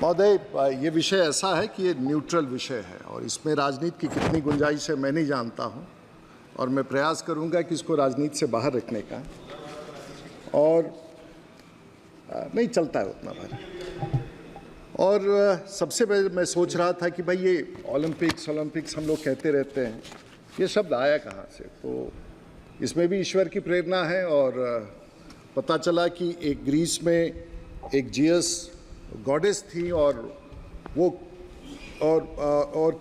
महोदय, ये विषय ऐसा है कि ये न्यूट्रल विषय है और इसमें राजनीति की कितनी गुंजाइश है मैं नहीं जानता हूँ, और मैं प्रयास करूँगा कि इसको राजनीति से बाहर रखने का, और नहीं चलता है उतना भारी। और सबसे पहले मैं सोच रहा था कि भाई ये ओलंपिक्स हम लोग कहते रहते हैं, ये शब्द आया कहाँ से? तो इसमें भी ईश्वर की प्रेरणा है। और पता चला कि एक ग्रीस में एक जियस गॉडेस थी और वो और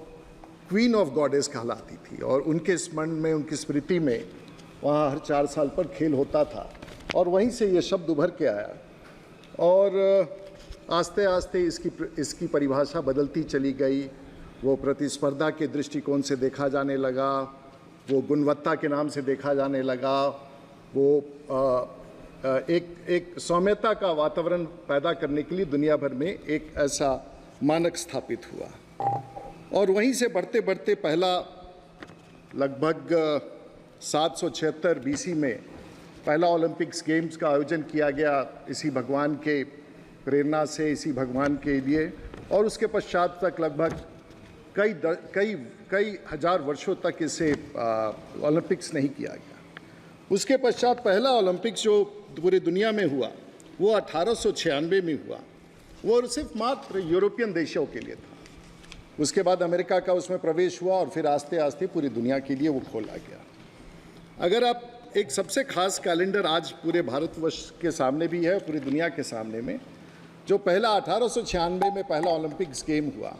क्वीन ऑफ गॉडेस कहलाती थी, और उनके स्मरण में, उनकी स्मृति में वहाँ हर 4 साल पर खेल होता था, और वहीं से ये शब्द उभर के आया। और आस्ते आस्ते इसकी परिभाषा बदलती चली गई। वो प्रतिस्पर्धा के दृष्टिकोण से देखा जाने लगा, वो गुणवत्ता के नाम से देखा जाने लगा, वो एक सौम्यता का वातावरण पैदा करने के लिए दुनिया भर में एक ऐसा मानक स्थापित हुआ। और वहीं से बढ़ते बढ़ते पहला लगभग 776 बीसी में पहला ओलंपिक्स गेम्स का आयोजन किया गया, इसी भगवान के प्रेरणा से, इसी भगवान के लिए। और उसके पश्चात तक लगभग कई हजार वर्षों तक इसे ओलंपिक्स नहीं किया गया। उसके पश्चात पहला ओलंपिक्स जो पूरी दुनिया में हुआ वो 1896 में हुआ। वो सिर्फ मात्र यूरोपियन देशों के लिए था। उसके बाद अमेरिका का उसमें प्रवेश हुआ और फिर आस्ते आस्ते पूरी दुनिया के लिए वो खोला गया। अगर आप एक सबसे खास कैलेंडर आज पूरे भारतवर्ष के सामने भी है, पूरी दुनिया के सामने में, जो पहला 1896 में पहला ओलंपिक्स गेम हुआ,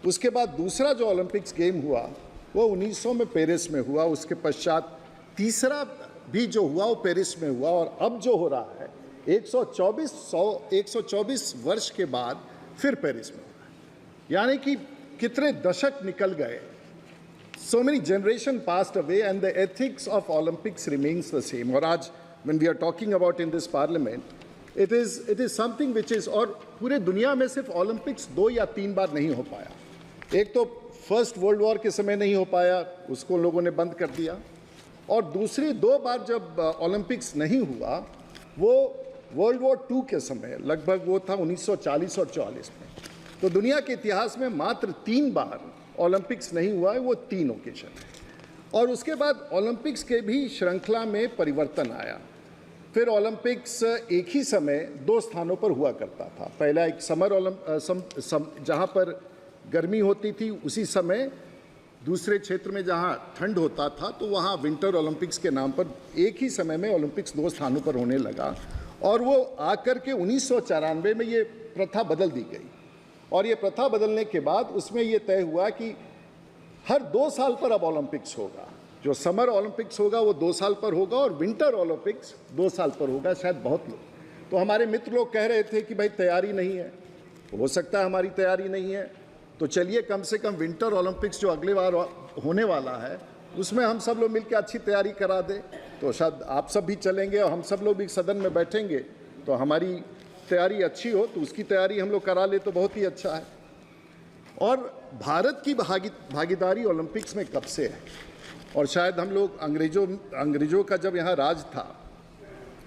उसके बाद दूसरा जो ओलंपिक्स गेम हुआ वो 1900 में पेरिस में हुआ। उसके पश्चात तीसरा भी जो हुआ वो पेरिस में हुआ, और अब जो हो रहा है 124 वर्ष के बाद फिर पेरिस में हो रहा है। यानी कि कितने दशक निकल गए, so many generation passed away and the ethics of Olympics remains the same। और आज when we are talking about in this parliament, it is something which is, और पूरे दुनिया में सिर्फ ओलंपिक्स 2 या 3 बार नहीं हो पाया। एक तो फर्स्ट वर्ल्ड वॉर के समय नहीं हो पाया, उसको लोगों ने बंद कर दिया, और दूसरी 2 बार जब ओलंपिक्स नहीं हुआ वो वर्ल्ड वॉर 2 के समय, लगभग वो था 1940 और 44 में। तो दुनिया के इतिहास में मात्र 3 बार ओलंपिक्स नहीं हुआ है, वो 3 ओकेजन है। और उसके बाद ओलंपिक्स के भी श्रृंखला में परिवर्तन आया। फिर ओलंपिक्स एक ही समय 2 स्थानों पर हुआ करता था। पहला एक समर जहाँ पर गर्मी होती थी उसी समय, दूसरे क्षेत्र में जहाँ ठंड होता था तो वहाँ विंटर ओलंपिक्स के नाम पर एक ही समय में ओलंपिक्स 2 स्थानों पर होने लगा। और वो आकर के 1994 में ये प्रथा बदल दी गई। और ये प्रथा बदलने के बाद उसमें ये तय हुआ कि हर 2 साल पर अब ओलंपिक्स होगा। जो समर ओलंपिक्स होगा वो 2 साल पर होगा, और विंटर ओलंपिक्स 2 साल पर होगा। शायद बहुत लोग, तो हमारे मित्र लोग कह रहे थे कि भाई तैयारी नहीं है। हो सकता है हमारी तैयारी नहीं है, तो चलिए कम से कम विंटर ओलंपिक्स जो अगले बार होने वाला है उसमें हम सब लोग मिलकर अच्छी तैयारी करा दें। तो शायद आप सब भी चलेंगे और हम सब लोग भी सदन में बैठेंगे, तो हमारी तैयारी अच्छी हो, तो उसकी तैयारी हम लोग करा ले तो बहुत ही अच्छा है। और भारत की भागीदारी ओलंपिक्स में कब से है? और शायद हम लोग अंग्रेज़ों का जब यहाँ राज था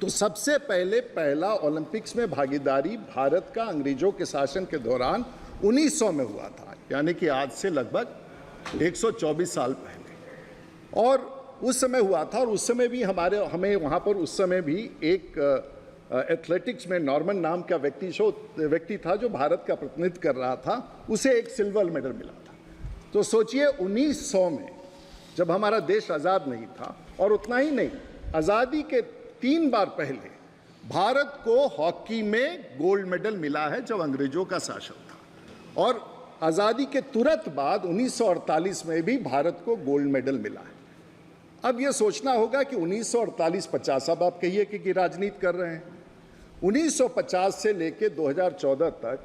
तो सबसे पहला ओलंपिक्स में भागीदारी भारत का अंग्रेज़ों के शासन के दौरान 1900 में हुआ था, यानी कि आज से लगभग 124 साल पहले। और उस समय हुआ था, और उस समय भी हमें वहाँ पर उस समय भी एक एथलेटिक्स में नॉर्मन नाम का व्यक्ति था जो भारत का प्रतिनिधित्व कर रहा था, उसे एक सिल्वर मेडल मिला था। तो सोचिए 1900 में जब हमारा देश आज़ाद नहीं था, और उतना ही नहीं, आज़ादी के 3 बार पहले भारत को हॉकी में गोल्ड मेडल मिला है जब अंग्रेज़ों का शासन था। और आज़ादी के तुरंत बाद 1948 में भी भारत को गोल्ड मेडल मिला है। अब ये सोचना होगा कि 1948-50, अब आप कहिए कि राजनीति कर रहे हैं। 1950 से लेके 2014 तक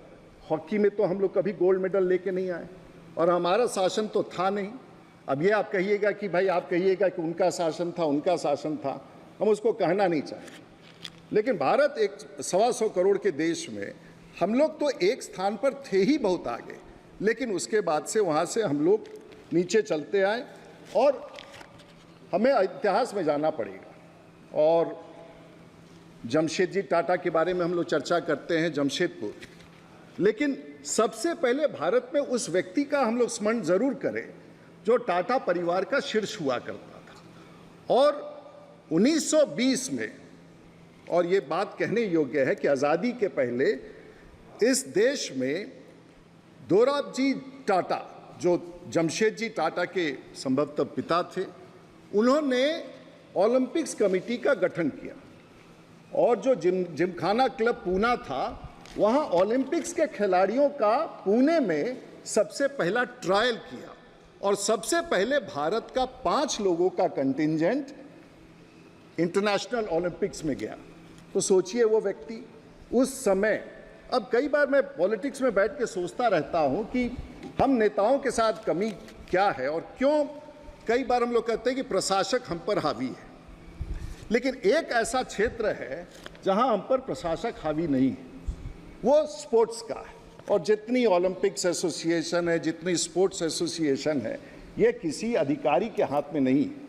हॉकी में तो हम लोग कभी गोल्ड मेडल लेके नहीं आए, और हमारा शासन तो था नहीं। अब ये आप कहिएगा कि भाई, आप कहिएगा कि उनका शासन था, हम उसको कहना नहीं चाहें। लेकिन भारत एक 125 करोड़ के देश में हम लोग तो एक स्थान पर थे ही बहुत आगे, लेकिन उसके बाद से वहाँ से हम लोग नीचे चलते आए। और हमें इतिहास में जाना पड़ेगा। और जमशेदजी टाटा के बारे में हम लोग चर्चा करते हैं। जमशेदपुर लेकिन सबसे पहले भारत में उस व्यक्ति का हम लोग स्मरण जरूर करें जो टाटा परिवार का शीर्ष हुआ करता था। और 1920 में, और ये बात कहने योग्य है कि आज़ादी के पहले इस देश में दोराबजी टाटा, जो जमशेदजी टाटा के संभवतः पिता थे, उन्होंने ओलंपिक्स कमेटी का गठन किया। और जो जिमखाना क्लब पूना था, वहाँ ओलंपिक्स के खिलाड़ियों का पुणे में सबसे पहला ट्रायल किया और सबसे पहले भारत का 5 लोगों का कंटिंजेंट इंटरनेशनल ओलंपिक्स में गया। तो सोचिए वो व्यक्ति उस समय, अब कई बार मैं पॉलिटिक्स में बैठ के सोचता रहता हूं कि हम नेताओं के साथ कमी क्या है और क्यों कई बार हम लोग कहते हैं कि प्रशासक हम पर हावी है, लेकिन एक ऐसा क्षेत्र है जहां हम पर प्रशासक हावी नहीं है, वो स्पोर्ट्स का है। और जितनी ओलंपिक्स एसोसिएशन है, जितनी स्पोर्ट्स एसोसिएशन है, ये किसी अधिकारी के हाथ में नहीं है,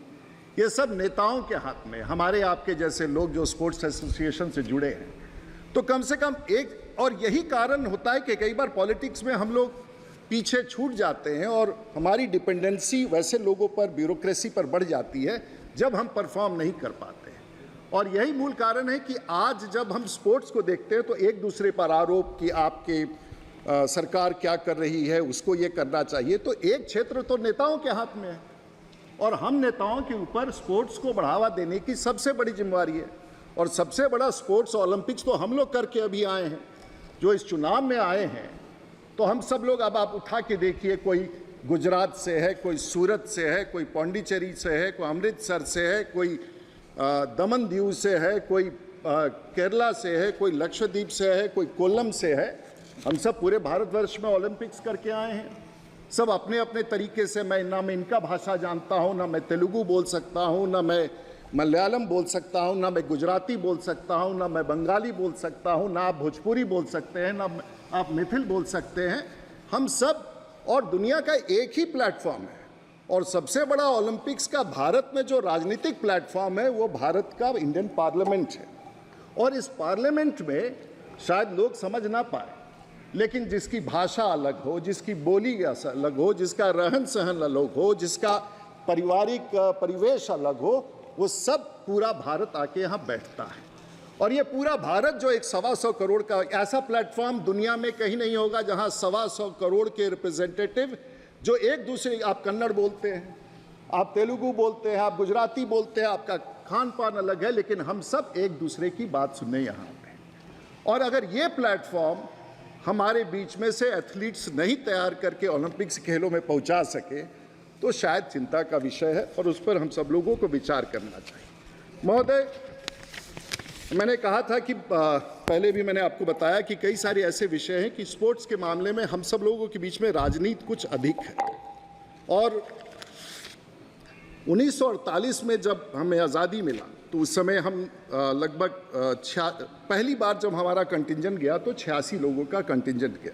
ये सब नेताओं के हाथ में। हमारे आपके जैसे लोग जो स्पोर्ट्स एसोसिएशन से जुड़े हैं, तो कम से कम एक, और यही कारण होता है कि कई बार पॉलिटिक्स में हम लोग पीछे छूट जाते हैं और हमारी डिपेंडेंसी वैसे लोगों पर, ब्यूरोक्रेसी पर बढ़ जाती है जब हम परफॉर्म नहीं कर पाते हैं। और यही मूल कारण है कि आज जब हम स्पोर्ट्स को देखते हैं तो एक दूसरे पर आरोप कि आपके सरकार क्या कर रही है, उसको ये करना चाहिए, तो एक क्षेत्र तो नेताओं के हाथ में है और हम नेताओं के ऊपर स्पोर्ट्स को बढ़ावा देने की सबसे बड़ी जिम्मेवारी है। और सबसे बड़ा स्पोर्ट्स ओलंपिक्स तो हम लोग करके अभी आए हैं, जो इस चुनाव में आए हैं। तो हम सब लोग, अब आप उठा के देखिए, कोई गुजरात से है, कोई सूरत से है, कोई पौंडीचेरी से है, कोई अमृतसर से है, कोई दमन दीव से है, कोई केरला से है, कोई लक्षद्वीप से है, कोई कोल्लम से है। हम सब पूरे भारतवर्ष में ओलंपिक्स करके आए हैं, सब अपने अपने तरीके से। मैं ना मैं इनका भाषा जानता हूँ, ना मैं तेलुगु बोल सकता हूँ, ना मैं मलयालम बोल सकता हूँ, ना मैं गुजराती बोल सकता हूँ, ना मैं बंगाली बोल सकता हूँ, ना आप भोजपुरी बोल सकते हैं, ना आप मिथिल बोल सकते हैं। हम सब, और दुनिया का एक ही प्लेटफॉर्म है। और सबसे बड़ा ओलंपिक्स का भारत में जो राजनीतिक प्लेटफॉर्म है वो भारत का इंडियन पार्लियामेंट है। और इस पार्लियामेंट में शायद लोग समझ ना पाए, लेकिन जिसकी भाषा अलग हो, जिसकी बोली अलग हो, जिसका रहन सहन अलग हो, जिसका पारिवारिक परिवेश अलग हो, वो सब पूरा भारत आके यहाँ बैठता है। और ये पूरा भारत जो एक 125 करोड़ का, ऐसा प्लेटफॉर्म दुनिया में कहीं नहीं होगा जहाँ 125 करोड़ के रिप्रेजेंटेटिव जो एक दूसरे, आप कन्नड़ बोलते हैं, आप तेलुगु बोलते हैं, आप गुजराती बोलते हैं, आपका खान पान अलग है, लेकिन हम सब एक दूसरे की बात सुनने यहाँ पे। और अगर ये प्लेटफॉर्म हमारे बीच में से एथलीट्स नहीं तैयार करके ओलंपिक्स खेलों में पहुंचा सके तो शायद चिंता का विषय है और उस पर हम सब लोगों को विचार करना चाहिए। महोदय, मैंने कहा था कि पहले भी मैंने आपको बताया कि कई सारे ऐसे विषय हैं कि स्पोर्ट्स के मामले में हम सब लोगों के बीच में राजनीति कुछ अधिक है। और 1948 में जब हमें आज़ादी मिला तो उस समय हम लगभग पहली बार जब हमारा कंटिंजेंट गया तो 86 लोगों का कंटिंजेंट गया।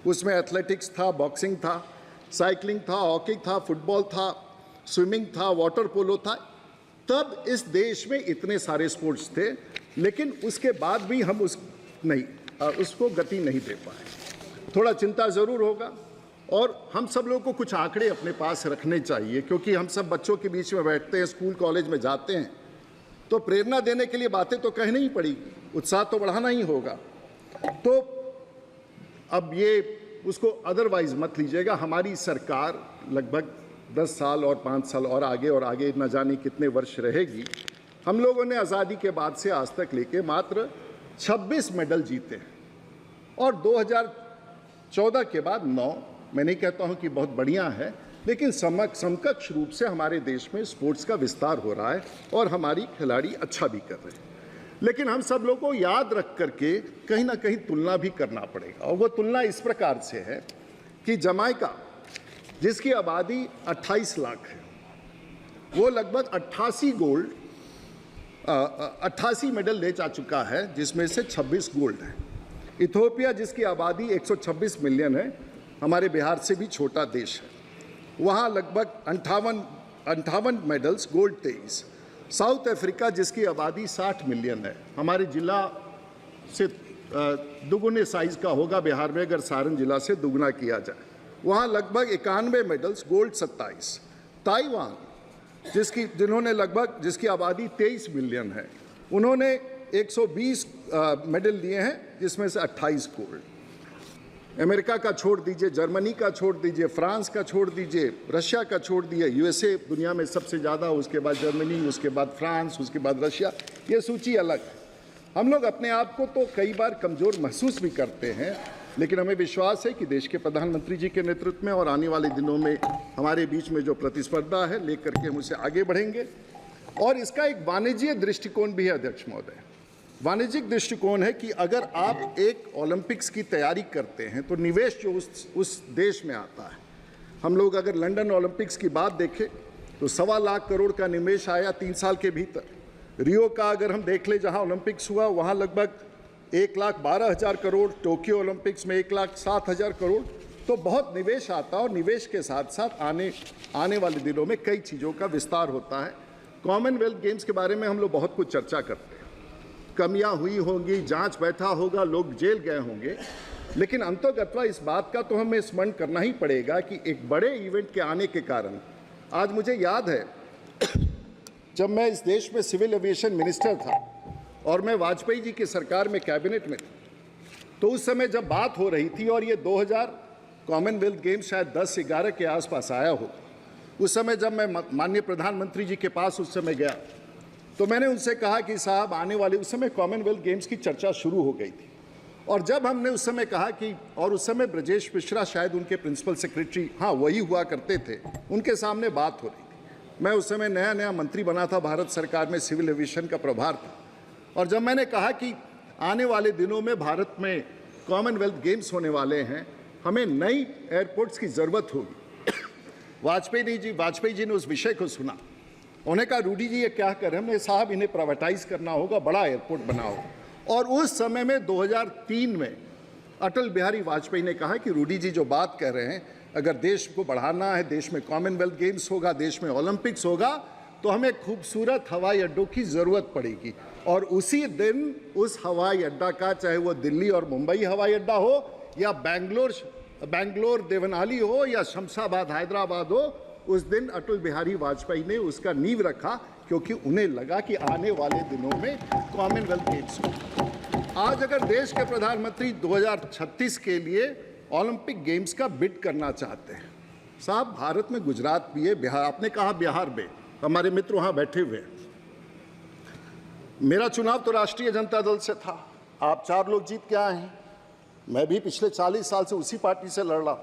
उसमें एथलेटिक्स था, बॉक्सिंग था, साइकिलिंग था, हॉकी था, फुटबॉल था, स्विमिंग था, वाटर पोलो था। तब इस देश में इतने सारे स्पोर्ट्स थे, लेकिन उसके बाद भी हम उसको गति नहीं दे पाए। थोड़ा चिंता ज़रूर होगा और हम सब लोगों को कुछ आंकड़े अपने पास रखने चाहिए, क्योंकि हम सब बच्चों के बीच में बैठते हैं, स्कूल कॉलेज में जाते हैं, तो प्रेरणा देने के लिए बातें तो कहनी ही पड़ेगी, उत्साह तो बढ़ाना ही होगा। तो अब ये उसको अदरवाइज मत लीजिएगा। हमारी सरकार लगभग 10 साल और 5 साल और आगे न जाने कितने वर्ष रहेगी। हम लोगों ने आज़ादी के बाद से आज तक लेके मात्र 26 मेडल जीते हैं और 2014 के बाद 9। मैं नहीं कहता हूं कि बहुत बढ़िया है, लेकिन समकक्ष रूप से हमारे देश में स्पोर्ट्स का विस्तार हो रहा है और हमारी खिलाड़ी अच्छा भी कर रहे हैं। लेकिन हम सब लोगों को याद रख करके कहीं ना कहीं तुलना भी करना पड़ेगा, और वो तुलना इस प्रकार से है कि जमाइका, जिसकी आबादी 28 लाख है, वो लगभग 88 मेडल ले जा चुका है, जिसमें से 26 गोल्ड है। इथियोपिया, जिसकी आबादी 126 मिलियन है, हमारे बिहार से भी छोटा देश है, वहाँ लगभग 58 मेडल्स, गोल्ड 23। साउथ अफ्रीका, जिसकी आबादी 60 मिलियन है, हमारे जिला से दुगुने साइज का होगा बिहार में अगर सारण जिला से दुगना किया जाए। वहाँ लगभग 91 मेडल्स, गोल्ड 27। ताइवान जिसकी आबादी 23 मिलियन है, उन्होंने 120 मेडल लिए हैं, जिसमें से 28 गोल्ड। अमेरिका का छोड़ दीजिए, जर्मनी का छोड़ दीजिए, फ्रांस का छोड़ दीजिए, रशिया का छोड़ दिए, यूएसए दुनिया में सबसे ज़्यादा, उसके बाद जर्मनी, उसके बाद फ्रांस, उसके बाद रशिया, ये सूची अलग है। हम लोग अपने आप को तो कई बार कमज़ोर महसूस भी करते हैं, लेकिन हमें विश्वास है कि देश के प्रधानमंत्री जी के नेतृत्व में और आने वाले दिनों में हमारे बीच में जो प्रतिस्पर्धा है, लेकर के हम उसे आगे बढ़ेंगे। और इसका एक वाणिज्यिक दृष्टिकोण भी है अध्यक्ष महोदय। वाणिज्यिक दृष्टिकोण है कि अगर आप एक ओलंपिक्स की तैयारी करते हैं तो निवेश जो उस देश में आता है, हम लोग अगर लंदन ओलंपिक्स की बात देखें तो 1.25 लाख करोड़ का निवेश आया 3 साल के भीतर। रियो का अगर हम देख लें, जहां ओलंपिक्स हुआ, वहां लगभग 1,12,000 करोड़, टोक्यो ओलंपिक्स में 1,07,000 करोड़। तो बहुत निवेश आता है और निवेश के साथ साथ आने वाले दिनों में कई चीज़ों का विस्तार होता है। कॉमनवेल्थ गेम्स के बारे में हम लोग बहुत कुछ चर्चा करते हैं, कमियां हुई होंगी, जांच बैठा होगा, लोग जेल गए होंगे, लेकिन अंततः इस बात का तो हमें स्मरण करना ही पड़ेगा कि एक बड़े इवेंट के आने के कारण, आज मुझे याद है जब मैं इस देश में सिविल एविएशन मिनिस्टर था और मैं वाजपेयी जी की सरकार में कैबिनेट में था, तो उस समय जब बात हो रही थी और ये 2000 कॉमनवेल्थ गेम्स शायद 10-11 के आसपास आया हो, उस समय जब मैं माननीय प्रधानमंत्री जी के पास उस समय गया तो मैंने उनसे कहा कि साहब आने वाले, उस समय कॉमनवेल्थ गेम्स की चर्चा शुरू हो गई थी, और जब हमने उस समय कहा कि, और उस समय ब्रजेश मिश्रा शायद उनके प्रिंसिपल सेक्रेटरी, हाँ वही हुआ करते थे, उनके सामने बात हो रही थी। मैं उस समय नया मंत्री बना था, भारत सरकार में सिविल एविएशन का प्रभार था, और जब मैंने कहा कि आने वाले दिनों में भारत में कॉमनवेल्थ गेम्स होने वाले हैं, हमें नई एयरपोर्ट्स की ज़रूरत होगी, वाजपेयी जी ने उस विषय को सुना। उन्होंने कहा रूडी जी ये क्या कर रहे हैं? हमने साहब इन्हें प्राइवेटाइज करना होगा, बड़ा एयरपोर्ट बनाओ। और उस समय में 2003 में अटल बिहारी वाजपेयी ने कहा कि रूडी जी जो बात कह रहे हैं, अगर देश को बढ़ाना है, देश में कॉमनवेल्थ गेम्स होगा, देश में ओलंपिक्स होगा, तो हमें खूबसूरत हवाई अड्डों की ज़रूरत पड़ेगी। और उसी दिन उस हवाई अड्डा का, चाहे वो दिल्ली और मुंबई हवाई अड्डा हो या बेंगलोर देवनाली हो या शमशाबाद हैदराबाद हो, उस दिन अटल बिहारी वाजपेयी ने उसका नींव रखा, क्योंकि उन्हें लगा कि आने वाले दिनों में कॉमनवेल्थ गेम्स हो। आज अगर देश के प्रधानमंत्री 2036 के लिए ओलंपिक गेम्स का बिड करना चाहते हैं, साहब भारत में गुजरात भी है, बिहार, आपने कहा बिहार में, हमारे मित्र वहाँ बैठे हुए हैं। मेरा चुनाव तो राष्ट्रीय जनता दल से था, आप 4 लोग जीत के आए हैं, मैं भी पिछले 40 साल से उसी पार्टी से लड़ रहा।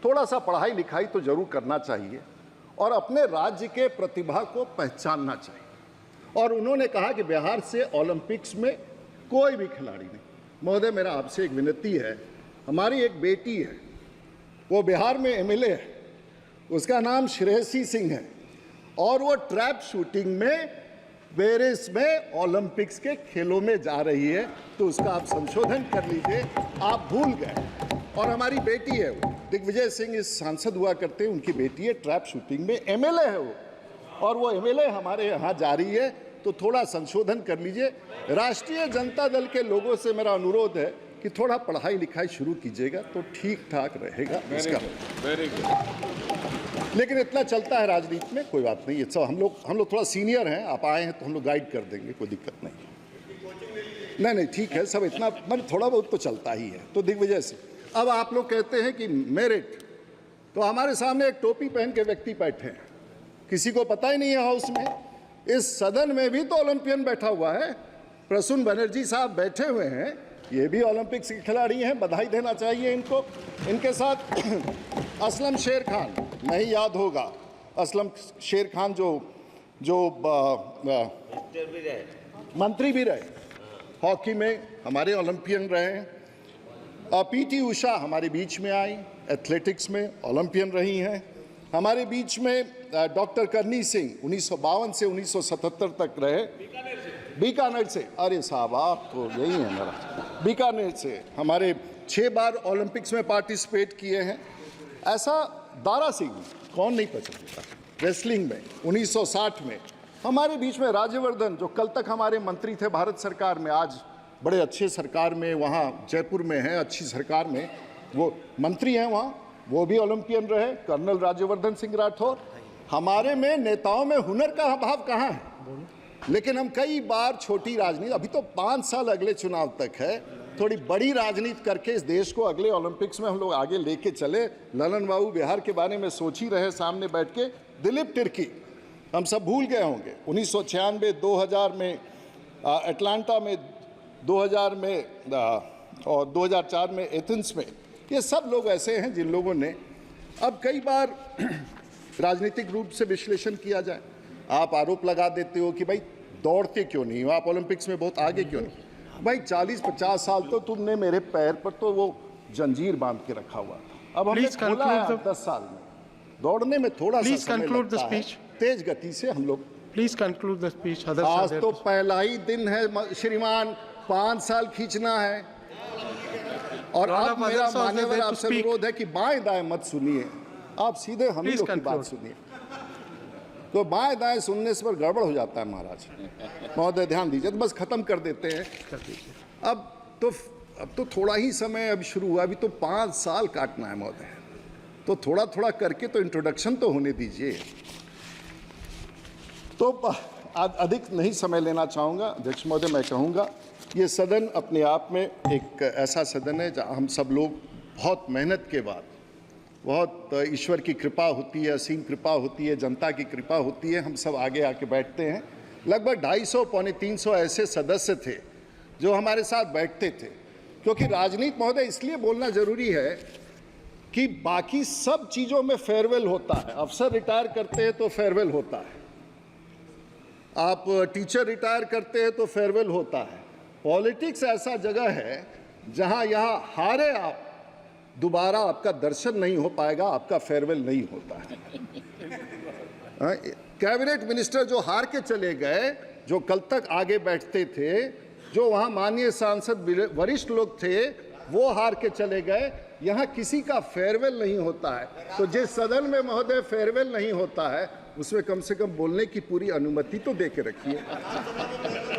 थोड़ा सा पढ़ाई लिखाई तो जरूर करना चाहिए और अपने राज्य के प्रतिभा को पहचानना चाहिए। और उन्होंने कहा कि बिहार से ओलंपिक्स में कोई भी खिलाड़ी नहीं। महोदय मेरा आपसे एक विनती है, हमारी एक बेटी है, वो बिहार में एमएलए है, उसका नाम श्रेयसी सिंह है, और वो ट्रैप शूटिंग में पेरिस में ओलंपिक्स के खेलों में जा रही है, तो उसका आप संशोधन कर लीजिए, आप भूल गए। और हमारी बेटी है वो, दिग्विजय सिंह इस सांसद हुआ करते हैं, उनकी बेटी है, ट्रैप शूटिंग में एमएलए है वो, और वो एमएलए हमारे यहाँ जा रही है, तो थोड़ा संशोधन कर लीजिए। राष्ट्रीय जनता दल के लोगों से मेरा अनुरोध है कि थोड़ा पढ़ाई लिखाई शुरू कीजिएगा तो ठीक ठाक रहेगा इसका। लेकिन इतना चलता है राजनीति में, कोई बात नहीं, ये सब हम लोग थोड़ा सीनियर हैं, आप आए हैं तो हम लोग गाइड कर देंगे, कोई दिक्कत नहीं। नहीं ठीक है, सब इतना मतलब थोड़ा बहुत तो चलता ही है। तो दिग्विजय से अब आप लोग कहते हैं कि मेरिट, तो हमारे सामने एक टोपी पहन के व्यक्ति बैठे हैं, किसी को पता ही नहीं है हाउस में, इस सदन में भी तो ओलंपियन बैठा हुआ है, प्रसून बनर्जी साहब बैठे हुए हैं, ये भी ओलंपिक्स के खिलाड़ी हैं, बधाई देना चाहिए इनको। इनके साथ असलम शेर खान, नहीं याद होगा, असलम शेर खान जो मंत्री भी रहे, हॉकी में हमारे ओलंपियन रहे हैं। पीटी उषा हमारे बीच में आई, एथलेटिक्स में ओलंपियन रही हैं। हमारे बीच में डॉक्टर करनी सिंह 1952 से 1977 तक रहे, बीकानेर से, अरे साहब आप तो यही हैं मेरा, बीकानेर से हमारे 6 बार ओलंपिक्स में पार्टिसिपेट किए हैं। ऐसा दारा सिंह कौन नहीं पहचानता, रेसलिंग में 1960 में। हमारे बीच में राज्यवर्धन, जो कल तक हमारे मंत्री थे भारत सरकार में, आज बड़े अच्छे सरकार में वहाँ जयपुर में हैं, अच्छी सरकार में वो मंत्री हैं वहाँ, वो भी ओलंपियन रहे, कर्नल राज्यवर्धन सिंह राठौर। हमारे में नेताओं में हुनर का अभाव कहाँ है? लेकिन हम कई बार छोटी राजनीति, अभी तो 5 साल अगले चुनाव तक है, थोड़ी बड़ी राजनीति करके इस देश को अगले ओलंपिक्स में हम लोग आगे लेके चले। ललन बाबू बिहार के बारे में सोच ही रहे सामने बैठ के। दिलीप तिर्की हम सब भूल गए होंगे, 1996, 2000 में अटलांटा में, 2000 में और 2004 में एथेंस में। ये सब लोग ऐसे हैं जिन लोगों ने, अब कई बार राजनीतिक रूप से विश्लेषण किया जाए, आप आरोप लगा देते हो कि भाई दौड़ते क्यों नहीं हो, आप ओलंपिक्स में बहुत आगे क्यों नहीं। भाई 40-50 साल तो तुमने मेरे पैर पर तो वो जंजीर बांध के रखा हुआ था। अब हमने खोला है 10 साल में, दौड़ने में थोड़ा सा समय लगता है, तेज गति से हम लोग। Please conclude the speech. आज तो पहला ही दिन है श्रीमान, 5 साल खींचना है। और अब मेरा मान्यवर आपसे अनुरोध है कि बाएं दाएं मत सुनिए, आप सीधे हम लोग की बात सुनिए। तो बाएं दाएं सुनने से पर गड़बड़ हो जाता है महाराज। महोदय ध्यान दीजिए, तो बस खत्म कर देते हैं। अब तो थोड़ा ही समय अभी शुरू हुआ, अभी तो 5 साल काटना है महोदय, तो थोड़ा थोड़ा करके तो इंट्रोडक्शन तो होने दीजिए। तो अधिक नहीं समय लेना चाहूँगा अध्यक्ष महोदय। मैं कहूँगा ये सदन अपने आप में एक ऐसा सदन है जहाँ हम सब लोग बहुत मेहनत के बाद, बहुत ईश्वर की कृपा होती है, असीम कृपा होती है, जनता की कृपा होती है, हम सब आगे आके बैठते हैं। लगभग 250 पौने 300 ऐसे सदस्य थे जो हमारे साथ बैठते थे। क्योंकि राजनीति महोदय इसलिए बोलना जरूरी है कि बाकी सब चीज़ों में फेयरवेल होता है। अफसर रिटायर करते हैं तो फेयरवेल होता है, आप टीचर रिटायर करते हैं तो फेयरवेल होता है। पॉलिटिक्स ऐसा जगह है जहां यहाँ हारे आप, दोबारा आपका दर्शन नहीं हो पाएगा, आपका फेयरवेल नहीं होता है। कैबिनेट मिनिस्टर जो हार के चले गए, जो कल तक आगे बैठते थे, जो वहाँ माननीय सांसद वरिष्ठ लोग थे, वो हार के चले गए। यहाँ किसी का फेयरवेल नहीं होता है। तो जिस सदन में महोदय फेयरवेल नहीं होता है, उसमें कम से कम बोलने की पूरी अनुमति तो दे के रखिए।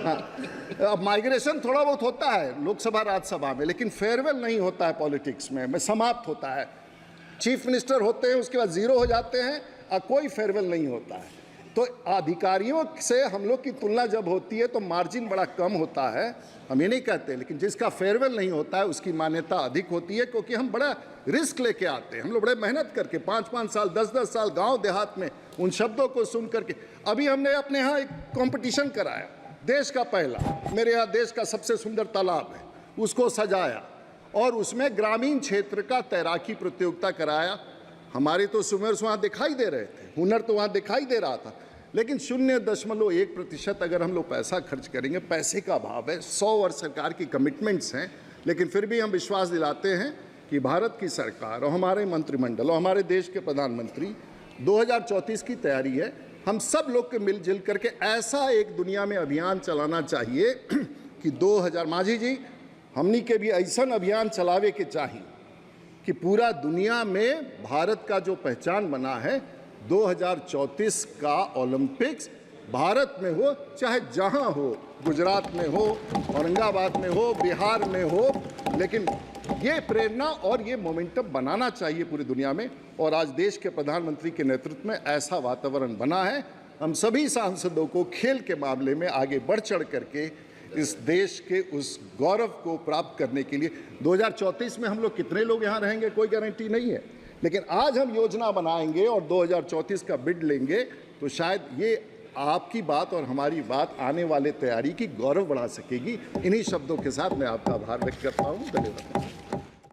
हाँ, अब माइग्रेशन थोड़ा बहुत होता है लोकसभा राज्यसभा में, लेकिन फेयरवेल नहीं होता है पॉलिटिक्स में समाप्त होता है। चीफ मिनिस्टर होते हैं, उसके बाद जीरो हो जाते हैं, और कोई फेयरवेल नहीं होता है। तो अधिकारियों से हम लोग की तुलना जब होती है तो मार्जिन बड़ा कम होता है, हम ये नहीं कहते, लेकिन जिसका फेयरवेल नहीं होता है उसकी मान्यता अधिक होती है। क्योंकि हम बड़ा रिस्क लेके आते हैं, हम लोग बड़े मेहनत करके 5-5 साल 10-10 साल गांव देहात में उन शब्दों को सुन करके। अभी हमने अपने यहाँ एक कंपटीशन कराया, देश का पहला, मेरे यहाँ देश का सबसे सुंदर तालाब है, उसको सजाया और उसमें ग्रामीण क्षेत्र का तैराकी प्रतियोगिता कराया। हमारे तो स्विमर्स वहाँ दिखाई दे रहे थे, हुनर तो वहाँ दिखाई दे रहा था, लेकिन 0.1% अगर हम लोग पैसा खर्च करेंगे, पैसे का अभाव है, 100 वर्ष सरकार की कमिटमेंट्स हैं, लेकिन फिर भी हम विश्वास दिलाते हैं कि भारत की सरकार और हमारे मंत्रिमंडल और हमारे देश के प्रधानमंत्री 2034 की तैयारी है। हम सब लोग के मिलजुल करके ऐसा एक दुनिया में अभियान चलाना चाहिए कि 2000 माझी जी हमनी के भी ऐसा अभियान चलावे के चाहिए कि पूरा दुनिया में भारत का जो पहचान बना है, 2034 का ओलंपिक्स भारत में हो, चाहे जहां हो, गुजरात में हो, औरंगाबाद में हो, बिहार में हो, लेकिन ये प्रेरणा और ये मोमेंटम बनाना चाहिए पूरी दुनिया में। और आज देश के प्रधानमंत्री के नेतृत्व में ऐसा वातावरण बना है। हम सभी सांसदों को खेल के मामले में आगे बढ़ चढ़ करके इस देश के उस गौरव को प्राप्त करने के लिए 2034 में हम लोग कितने लोग यहाँ रहेंगे कोई गारंटी नहीं है, लेकिन आज हम योजना बनाएंगे और 2034 का बिड लेंगे तो शायद ये आपकी बात और हमारी बात आने वाले तैयारी की गौरव बढ़ा सकेगी। इन्हीं शब्दों के साथ मैं आपका आभार व्यक्त करता हूँ। धन्यवाद।